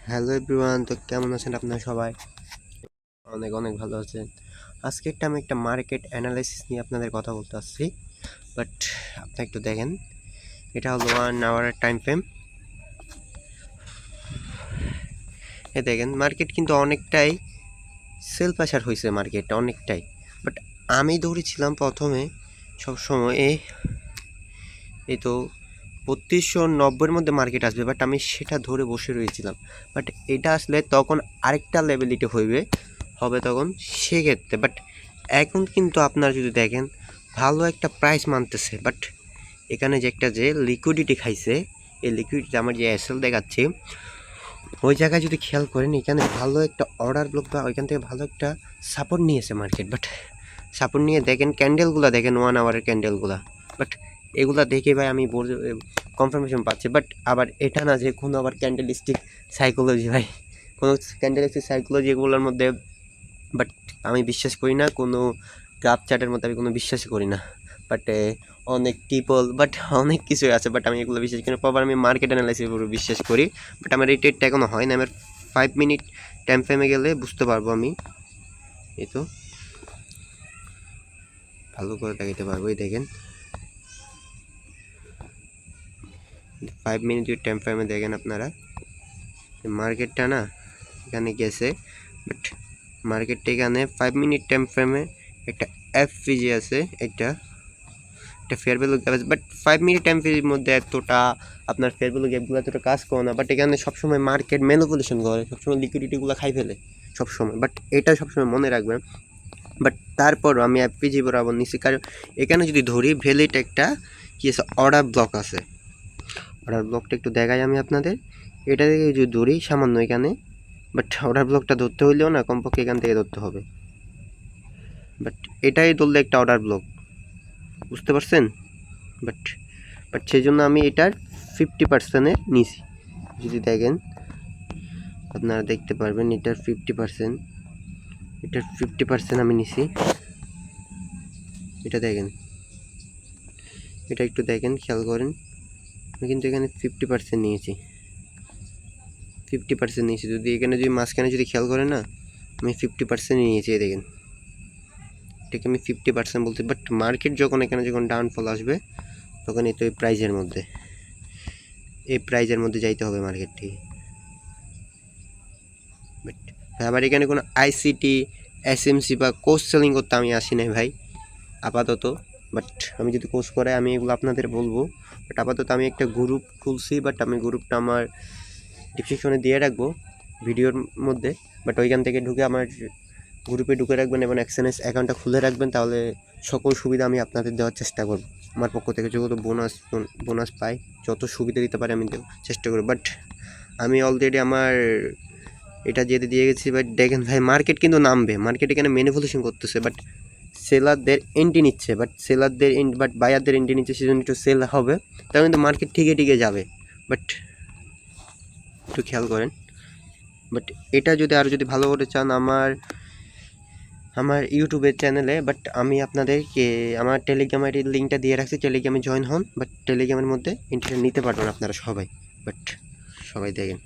Hello everyone, তো কেমন আছেন আপনারা সবাই? অনেক অনেক ভালো আছেন। আজকে আমি একটা মার্কেট অ্যানালাইসিস নিয়ে আপনাদের কথা বলতে আসছি। বাট আপনি একটু দেখেন, এটা হলো 1 আওয়ারের টাইম ফ্রেম। দেখেন মার্কেট কিন্তু অনেকটাই সেল প্রেশার হয়েছে, মার্কেটটা অনেকটাই। বাট আমি ধরেছিলাম প্রথমে সবসময় এই তো 3290-এর মধ্যে মার্কেট আসবে, বাট আমি সেটা ধরে বসে রয়েছিলাম। বাট এটা আসলে তখন আরেকটা লেভেলিটি হবে তখন সেক্ষেত্রে। বাট এখন কিন্তু আপনারা যদি দেখেন ভালো একটা প্রাইস মানতেছে। বাট এখানে যে লিকুইডিটি খাইছে, এই লিকুইডিটি আমার যে এসএল দেখাচ্ছে ওই জায়গায় যদি খেয়াল করেন, এখানে ভালো একটা অর্ডার ব্লক বা ওইখান থেকে ভালো একটা সাপোর্ট নিয়েছে মার্কেট। বাট সাপোর্ট নিয়ে দেখেন ক্যান্ডেলগুলো, দেখেন 1 আওয়ারের ক্যান্ডেলগুলো। বাট এগুলা দেখে ভাই আমি কনফার্মেশন পাচ্ছি। বাট আবার এটা না যে কোনো আবার ক্যান্ডেলিস্টিক সাইকোলজি, ভাই কোনো ক্যান্ডেলিস্টিক সাইকোলজি এগুলোর মধ্যে বাট আমি বিশ্বাস করি না। কোনো গ্রাফ চার্টের মধ্যে আমি কোনো বিশ্বাসই করি না। বাট অনেক টিপল বাট অনেক কিছুই আছে, বাট আমি এগুলো বিশ্বাস করি না। প্রপার আমি মার্কেট অ্যানালাইসিস উপর বিশ্বাস করি। বাট আমার এই ট্রেডটা এখনও হয় না। আমার 5 মিনিট টাইম ফ্রেমে গেলে বুঝতে পারবো আমি। এই তো ভালো করে দেখাতে পারবো। এই দেখেন 5 মিনিট টাইম ফ্রেমে দেখেন আপনারা, মার্কেটটা না এখানে গেছে। বাট মার্কেটটা এখানে 5 মিনিট টাইম ফ্রেমে একটা এফভিজি আছে, একটা ফেয়ার ভ্যালু গ্যাপ আছে। বাট 5 মিনিট টাইম ফ্রেমের মধ্যে এতটা আপনার ফেয়ার ভ্যালু গ্যাপগুলো এতটা কাজ করে না। বাট এখানে সবসময় মার্কেট ম্যানিপুলেশন করে, সবসময় লিকুইডিটিগুলো খাই ফেলে সবসময়। বাট এটা সবসময় মনে রাখবেন। বাট তারপরও আমি এফভিজি বরাবর নিচ্ছি, কারণ এখানে যদি ধরি ভ্যালিড একটা কি আছে, অর্ডার ব্লক আছে। অর্ডার ব্লকটা একটু দেখাই আমি আপনাদের। এটা থেকে যদি ধরি সামান্য এখানে, বাট অর্ডার ব্লকটা ধরতে হইলেও না কমপক্ষে এখান থেকে ধরতে হবে। বাট এটাই ধরলে একটা অর্ডার ব্লক, বুঝতে পারছেন? বাট সেই জন্য আমি এটার 50%-এ নিছি। যদি দেখেন আপনারা দেখতে পারবেন এটার 50% আমি নিছি। এটা দেখেন, এটা একটু দেখেন, খেয়াল করেন। আমি কিন্তু এখানে 50% নিয়েছি, 50% নিয়েছি। যদি এখানে যদি মাঝখানে যদি খেয়াল করেন না, আমি 50% নিয়েছি। দেখেন এটাকে আমি 50% বলছি। বাট মার্কেট যখন এখানে ডাউনফল আসবে তখন এই তো এই প্রাইজের মধ্যে যাইতে হবে মার্কেটটি। বাট আবার এখানে কোনো আইসিটি এসএমসি বা কোর্স সেলিং করতে আমি আসি নাই ভাই আপাতত। বাট আমি যদি কোর্স করে আমি এগুলো আপনাদের বলবো। বাট আপাতত আমি একটা গ্রুপ খুলছি, বাট আমি গ্রুপটা আমার ডিসক্রিপশনে দিয়ে রাখবো ভিডিওর মধ্যে। বাট ওইখান থেকে ঢুকে আমার গ্রুপে ঢুকে রাখবেন এবং এক্সএনএস অ্যাকাউন্টটা খুলে রাখবেন, তাহলে সকল সুবিধা আমি আপনাদের দেওয়ার চেষ্টা করব। আমার পক্ষ থেকে যত বোনাস পাই, যত সুবিধা দিতে পারে আমি দেওয়ার চেষ্টা করব। বাট আমি অলরেডি আমার এটা যেতে দিয়ে গেছি। বাট দেখেন ভাই মার্কেট কিন্তু নামবে, মার্কেট এখানে ম্যানিপুলেশন করতেছে। বাট সেলারদের এন্ট্রি নিচ্ছে, বাট বায়ারদের এন্ট্রি নিচ্ছে, সেজন্য একটু সেল হবে, তাও কিন্তু মার্কেট ঠিকই যাবে। বাট একটু খেয়াল করেন। বাট এটা যদি ভালো করে চান আমার ইউটিউবের চ্যানেলে, বাট আমি আপনাদেরকে আমার টেলিগ্রামের লিঙ্কটা দিয়ে রাখছি, টেলিগ্রামে জয়েন হন। বাট টেলিগ্রামের মধ্যে ইন্টারনেট নিতে পারবেন আপনারা সবাই। বাট সবাই দেখেন।